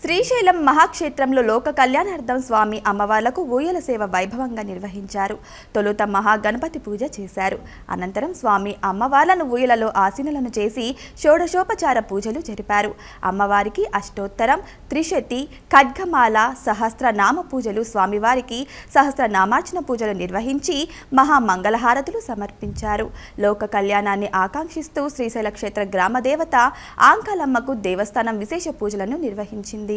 శ్రీశైలం మహాక్షేత్రంలో లోక కళ్యాణార్థం స్వామి అమ్మవార్లకు ఊయల సేవ వైభవంగా నిర్వహించారు. తొలుత మహాగణపతి పూజ చేశారు. అనంతరం స్వామి అమ్మవార్లను ఊయలలో ఆసీనులను చేసి షోడశోపచార పూజలు జరిపారు. అమ్మవారికి అష్టోత్తరం, త్రిశతి, ఖడ్గమాల, సహస్రనామ పూజలు, స్వామివారికి సహస్రనామార్చన పూజలు నిర్వహించి మహామంగళహారతులు సమర్పించారు. లోక కళ్యాణాన్ని ఆకాంక్షిస్తూ శ్రీశైల క్షేత్ర గ్రామదేవత ఆంకాలమ్మకు దేవస్థానం విశేష పూజలను నిర్వహించింది.